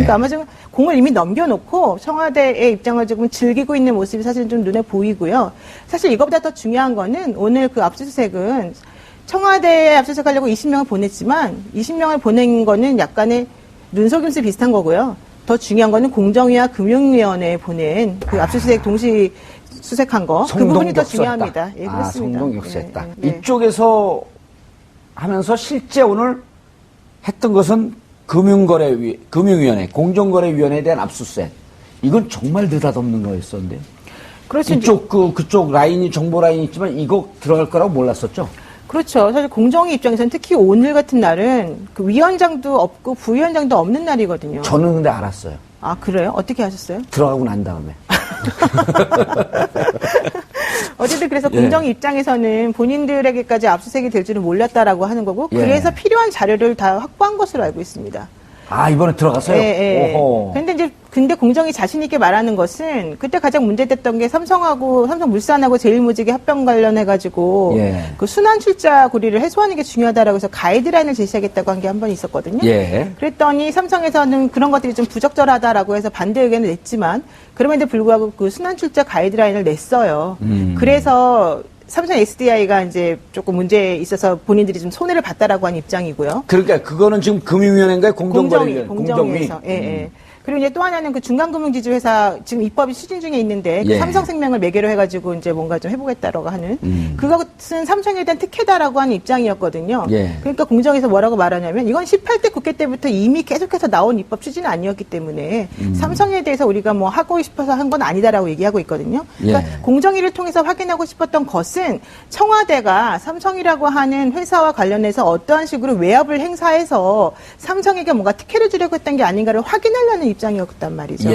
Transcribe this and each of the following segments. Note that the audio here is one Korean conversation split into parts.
그러니까 아마 좀 공을 이미 넘겨놓고 청와대의 입장을 조금 즐기고 있는 모습이 사실 좀 눈에 보이고요. 사실 이것보다 더 중요한 거는 오늘 그 압수수색은 청와대에 압수수색하려고 20명을 보냈지만 20명을 보낸 거는 약간의 눈속임수 비슷한 거고요. 더 중요한 거는 공정위와 금융위원회에 보낸 그 압수수색 동시 수색한 거. 그 부분이 더 중요합니다. 예, 그렇습니다. 성동격수했다. 이쪽에서 하면서 실제 오늘 했던 것은 금융위원회, 공정거래위원회에 대한 압수수색. 이건 정말 느닷없는 거였었는데. 그렇죠. 그쪽 라인이, 정보 라인이 있지만 이거 들어갈 거라고 몰랐었죠? 그렇죠. 사실 공정위 입장에서는 특히 오늘 같은 날은 그 위원장도 없고 부위원장도 없는 날이거든요. 저는 근데 알았어요. 아, 그래요? 어떻게 하셨어요? 들어가고 난 다음에. 어쨌든 그래서 공정위 입장에서는 본인들에게까지 압수수색이 될 줄은 몰랐다라고 하는 거고 그래서 필요한 자료를 다 확보한 것으로 알고 있습니다. 아, 이번에 들어갔어요? 예. 근데 공정이 자신있게 말하는 것은 그때 가장 문제됐던 게 삼성물산하고 제일모직의 합병 관련해가지고 그 순환 출자 고리를 해소하는 게 중요하다라고 해서 가이드라인을 제시하겠다고 한 게 한 번 있었거든요. 그랬더니 삼성에서는 그런 것들이 좀 부적절하다라고 해서 반대 의견을 냈지만 그럼에도 불구하고 그 순환 출자 가이드라인을 냈어요. 그래서 삼성 SDI가 이제 조금 문제에 있어서 본인들이 좀 손해를 봤다라고 한 입장이고요. 그러니까 그거는 지금 금융위원회인가요? 공정위에서. 예. 그리고 이제 또 하나는 그 중간금융지주 회사 지금 입법이 추진 중에 있는데 그 삼성생명을 매개로 해가지고 이제 뭔가 좀 해보겠다라고 하는 그것은 삼성에 대한 특혜다라고 하는 입장이었거든요. 그러니까 공정에서 뭐라고 말하냐면 이건 18대 국회 때부터 이미 계속해서 나온 입법 추진은 아니었기 때문에 삼성에 대해서 우리가 뭐 하고 싶어서 한 건 아니다라고 얘기하고 있거든요. 그러니까 공정위를 통해서 확인하고 싶었던 것은 청와대가 삼성이라고 하는 회사와 관련해서 어떠한 식으로 외압을 행사해서 삼성에게 뭔가 특혜를 주려고 했던 게 아닌가를 확인하려는 입장이었단 말이죠.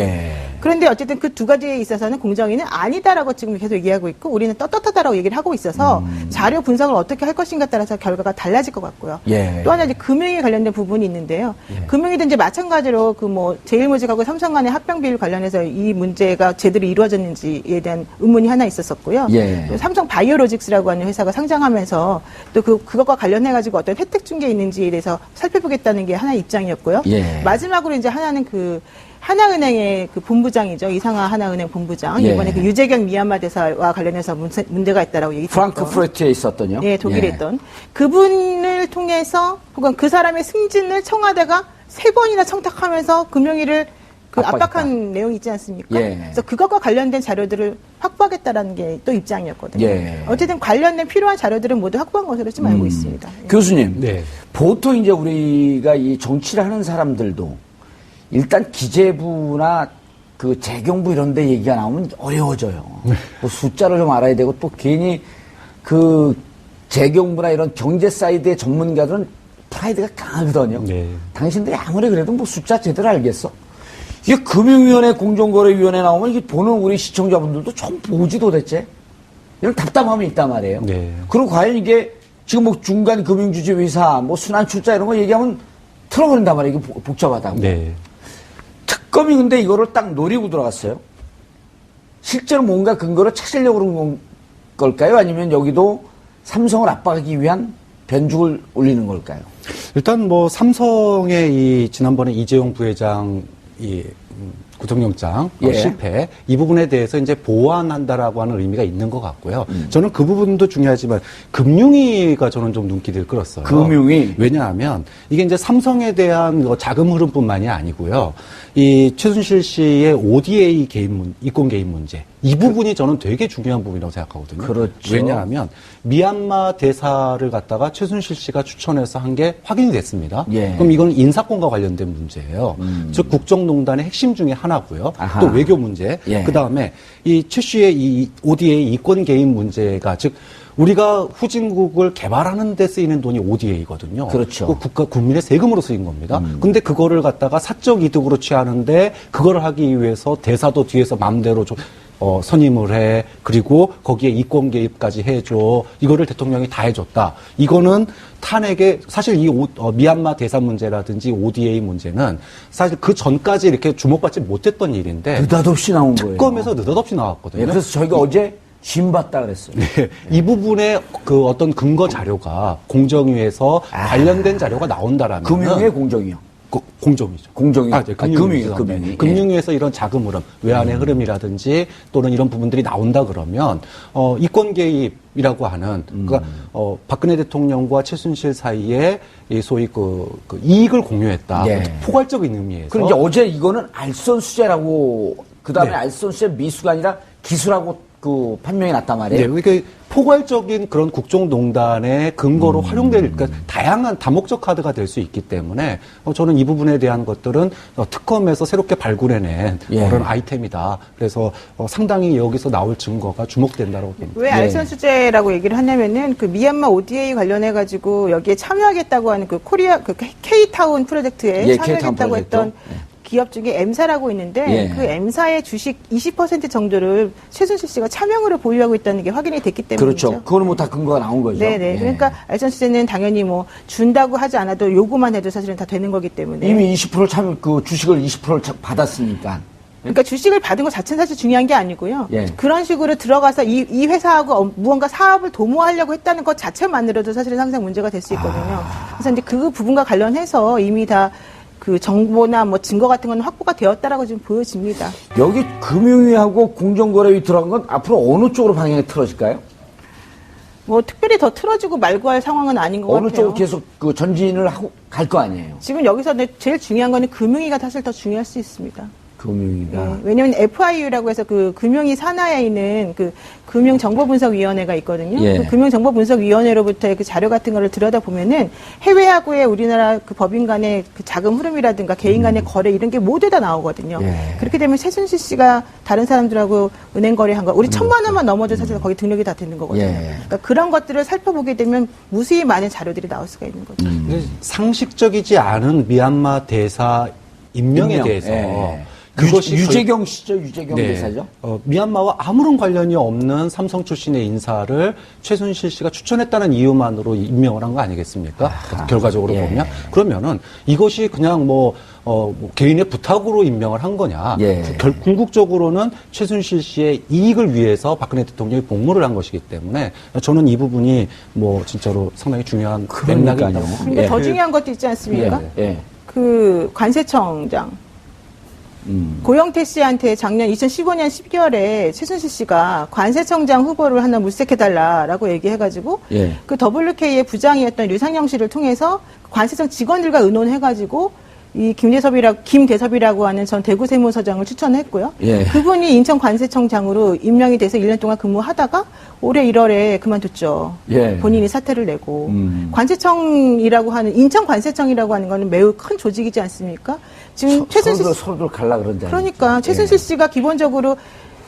그런데 어쨌든 그 두 가지에 있어서는 공정위는 아니다라고 지금 계속 얘기하고 있고 우리는 떳떳하다라고 얘기를 하고 있어서 자료 분석을 어떻게 할 것인가 따라서 결과가 달라질 것 같고요. 또 하나 이제 금융에 관련된 부분이 있는데요. 금융이든 이제 마찬가지로 그 뭐 제일모직하고 삼성 간의 합병 비율 관련해서 이 문제가 제대로 이루어졌는지에 대한 의문이 하나 있었었고요. 또 삼성 바이오로직스라고 하는 회사가 상장하면서 또 그것과 관련해가지고 어떤 혜택 준 게 있는지에 대해서 살펴보겠다는 게 하나의 입장이었고요. 마지막으로 이제 하나는 그 하나은행의 그 본부장이죠. 이상하 하나은행 본부장. 이번에 그 유재경 미얀마 대사와 관련해서 문제가 있다라고 얘기했던. 프랑크푸르트에 있었던요? 네, 독일에 있던. 그분을 통해서 혹은 그 사람의 승진을 청와대가 3번이나 청탁하면서 금융위를 그 압박한 내용이 있지 않습니까? 그래서 그것과 관련된 자료들을 확보하겠다라는 게 또 입장이었거든요. 어쨌든 관련된 필요한 자료들은 모두 확보한 것으로 좀 알고 있습니다. 교수님, 보통 이제 우리가 이 정치를 하는 사람들도 일단 기재부나 그 재경부 이런 데 얘기가 나오면 어려워져요. 뭐 숫자를 좀 알아야 되고 또 괜히 그 재경부나 이런 경제 사이드의 전문가들은 프라이드가 강하거든요. 당신들이 아무리 그래도 뭐 숫자 제대로 알겠어? 이게 금융위원회, 공정거래위원회 나오면 이게 보는 우리 시청자분들도 좀 보지 도대체? 이런 답답함이 있단 말이에요. 그리고 과연 이게 지금 뭐 중간 금융주주회사, 뭐 순환출자 이런 거 얘기하면 틀어버린단 말이에요. 이게 복잡하다고. 특검이 근데 이거를 딱 노리고 들어갔어요. 실제로 뭔가 근거를 찾으려고 그런 걸까요? 아니면 여기도 삼성을 압박하기 위한 변죽을 올리는 걸까요? 일단 뭐 삼성의 이 지난번에 이재용 부회장 이 구속영장 실패 이 부분에 대해서 이제 보완한다라고 하는 의미가 있는 것 같고요. 저는 그 부분도 중요하지만 금융위가 저는 좀 눈길을 끌었어요. 금융위? 왜냐하면 이게 이제 삼성에 대한 자금 흐름뿐만이 아니고요. 이 최순실 씨의 ODA 이권 개입 문제 이 부분이 저는 되게 중요한 부분이라고 생각하거든요. 왜냐하면 미얀마 대사를 갖다가 최순실 씨가 추천해서 한 게 확인이 됐습니다. 그럼 이건 인사권과 관련된 문제예요. 즉 국정농단의 핵심 중에 하나고요. 또 외교 문제. 그 다음에 이 최 씨의 이 ODA 이권 개입 문제가 즉 우리가 후진국을 개발하는 데 쓰이는 돈이 ODA거든요. 그렇죠. 국가 국민의 세금으로 쓰인 겁니다. 근데 그거를 갖다가 사적 이득으로 취하는데 그거를 하기 위해서 대사도 뒤에서 마음대로 선임을 해. 그리고 거기에 이권 개입까지 해줘. 이거를 대통령이 다 해줬다. 이거는 탄핵에 사실 이 미얀마 대사 문제라든지 ODA 문제는 사실 그 전까지 이렇게 주목받지 못했던 일인데 느닷없이 나온 거예요. 특검에서 느닷없이 나왔거든요. 그래서 저희가 어제 심 봤다 그랬어요. 이 부분에 그 어떤 근거 자료가 공정위에서 관련된 자료가 나온다라면 금융의 공정위요. 공정이죠. 공정이. 네, 금융위에서. 금융위에서 이런 자금 흐름, 외환의 흐름이라든지 또는 이런 부분들이 나온다 그러면, 이권 개입이라고 하는, 그러니까, 박근혜 대통령과 최순실 사이에 이 소위 그 이익을 공유했다. 포괄적인 의미에서. 그럼 이제 어제 이거는 알선수재라고, 그 다음에 알선수재 미수가 아니라 기수라고 그 판명이 났단 말이에요. 네, 그러니까 포괄적인 그런 국정농단의 근거로 활용될, 그러니까 다양한 다목적 카드가 될 수 있기 때문에 저는 이 부분에 대한 것들은 특검에서 새롭게 발굴해낸 그런 아이템이다. 그래서 상당히 여기서 나올 증거가 주목된다고 봅니다. 왜 알선수재라고 얘기를 하냐면은 그 미얀마 ODA 관련해가지고 여기에 참여하겠다고 하는 그 코리아, 그 K타운 프로젝트에 참여하겠다고 했던 기업 중에 M사라고 있는데 그 M사의 주식 20% 정도를 최순실 씨가 차명으로 보유하고 있다는 게 확인이 됐기 때문이죠. 그렇죠. 그거는 뭐 다 근거가 나온 거죠. 네네. 그러니까 알선수재는 당연히 뭐 준다고 하지 않아도 요구만 해도 사실은 다 되는 거기 때문에 이미 20%를 참 그 주식을 20%를 받았으니까. 그러니까 주식을 받은 것 자체는 사실 중요한 게 아니고요. 그런 식으로 들어가서 이 회사하고 무언가 사업을 도모하려고 했다는 것 자체만으로도 사실은 항상 문제가 될 수 있거든요. 그래서 이제 그 부분과 관련해서 이미 다 그 정보나 뭐 증거 같은 건 확보가 되었다라고 지금 보여집니다. 여기 금융위하고 공정거래위 들어간 건 앞으로 어느 쪽으로 방향이 틀어질까요? 뭐 특별히 더 틀어지고 말고 할 상황은 아닌 것 어느 같아요. 쪽으로 계속 그 전진을 하고 갈 거 아니에요? 지금 여기서 제일 중요한 거는 금융위가 사실 더 중요할 수 있습니다. 금융위가. 왜냐하면 FIU라고 해서 그 금융위 산하에 있는 그 금융정보분석위원회가 있거든요. 그 금융정보분석위원회로부터의 그 자료 같은 거를 들여다 보면은 해외하고의 우리나라 그 법인 간의 그 자금 흐름이라든가 개인 간의 거래 이런 게 모두 다 나오거든요. 그렇게 되면 최순실 씨가 다른 사람들하고 은행 거래한 거, 우리 1,000만 원만 넘어도 사실 거기 등록이 다 되는 거거든요. 그러니까 그런 것들을 살펴보게 되면 무수히 많은 자료들이 나올 수가 있는 거죠. 상식적이지 않은 미얀마 대사 임명에 대해서 그것이 유재경 씨죠? 유재경 대사죠? 미얀마와 아무런 관련이 없는 삼성 출신의 인사를 최순실 씨가 추천했다는 이유만으로 임명을 한 거 아니겠습니까? 결과적으로 보면. 그러면은 이것이 그냥 뭐 개인의 부탁으로 임명을 한 거냐. 궁극적으로는 최순실 씨의 이익을 위해서 박근혜 대통령이 복무를 한 것이기 때문에 저는 이 부분이 뭐 진짜로 상당히 중요한 맥락이 있다고 봅니다. 근데 더 중요한 것도 있지 않습니까? 그 관세청장. 고영태 씨한테 작년 2015년 12월에 최순실 씨가 관세청장 후보를 하나 물색해달라라고 얘기해가지고 그 WK의 부장이었던 류상영 씨를 통해서 관세청 직원들과 의논해가지고 이 김대섭이라고 하는 전 대구세무서장을 추천했고요. 그분이 인천관세청장으로 임명이 돼서 1년 동안 근무하다가 올해 1월에 그만뒀죠. 본인이 사퇴를 내고. 관세청이라고 하는, 인천관세청이라고 하는 거는 매우 큰 조직이지 않습니까? 지금 최순실 서로들 갈라 그런잖아요. 그러니까 최순실 씨가 기본적으로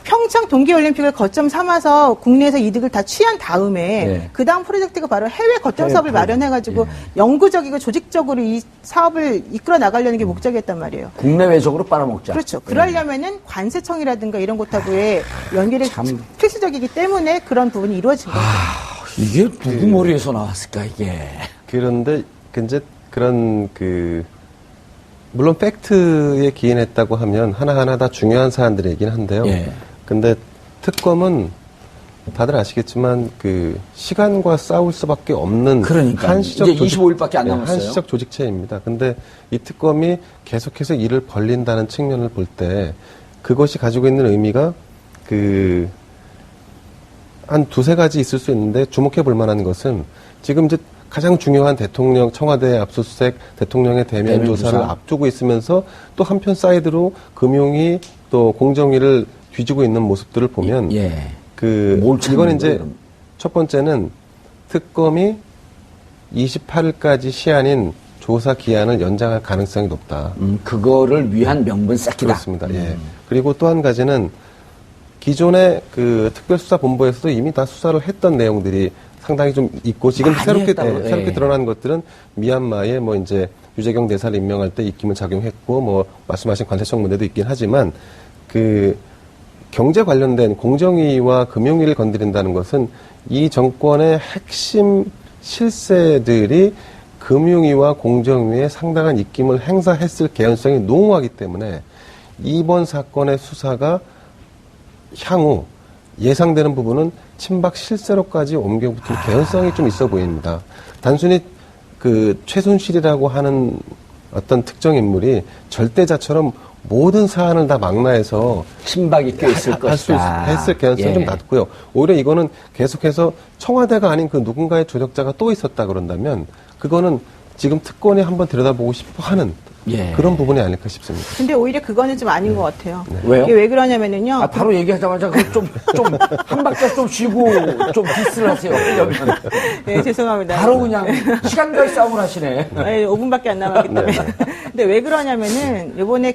평창 동계올림픽을 거점 삼아서 국내에서 이득을 다 취한 다음에 그 다음 프로젝트가 바로 해외 거점 사업을 마련해가지고 영구적이고 조직적으로 이 사업을 이끌어 나가려는 게 목적이었단 말이에요. 국내외적으로 빨아먹자. 그렇죠. 그러려면은 관세청이라든가 이런 곳하고의 연결이 필수적이기 때문에 그런 부분이 이루어진 거죠. 이게 누구 머리에서 나왔을까 이게. 그런데 이제 그런 물론 팩트에 기인했다고 하면 하나하나 다 중요한 사안들이긴 한데요. 근데 특검은 다들 아시겠지만 시간과 싸울 수밖에 없는 한시적 이제 25일밖에 안 남았어요. 한시적 조직체입니다. 근데 이 특검이 계속해서 일을 벌린다는 측면을 볼 때 그것이 가지고 있는 의미가 한 두세 가지 있을 수 있는데 주목해 볼 만한 것은 지금 이제 가장 중요한 대통령 청와대 압수수색 대통령의 대면 조사를 앞두고 있으면서 또 한편 사이드로 금융위 또 공정위를 뒤지고 있는 모습들을 보면 이건 이제 첫 번째는 특검이 28일까지 시한인 조사 기한을 연장할 가능성이 높다. 그거를 위한 명분 쌓기다. 그렇습니다. 그리고 또 한 가지는 기존의 특별수사본부에서도 이미 다 수사를 했던 내용들이 상당히 좀 있고 지금 새롭게 드러난 것들은 미얀마에 뭐 이제 유재경 대사를 임명할 때 입김을 작용했고 뭐 말씀하신 관세청 문제도 있긴 하지만 경제 관련된 공정위와 금융위를 건드린다는 것은 이 정권의 핵심 실세들이 금융위와 공정위에 상당한 입김을 행사했을 개연성이 농후하기 때문에 이번 사건의 수사가 향후 예상되는 부분은 친박 실세로까지 옮겨붙을 개연성이 좀 있어 보입니다. 단순히 최순실이라고 하는 어떤 특정 인물이 절대자처럼 모든 사안을 다 망라해서 신박이 껴있을 것이다. 했을 가능성이 좀 낮고요. 오히려 이거는 계속해서 청와대가 아닌 그 누군가의 조력자가 또 있었다 그런다면 그거는 지금 특권이 한번 들여다보고 싶어 하는 그런 부분이 아닐까 싶습니다. 근데 오히려 그거는 좀 아닌 것 같아요. 왜요? 이게 왜 그러냐면은요. 바로 얘기하자마자 한 박자 좀 쉬고 좀 디스를 하세요. 그러면. 네, 죄송합니다. 바로 그냥 시간과의 싸움을 하시네. 네, 5분밖에 안 남았기 때문에. 근데 왜 그러냐면은, 요번에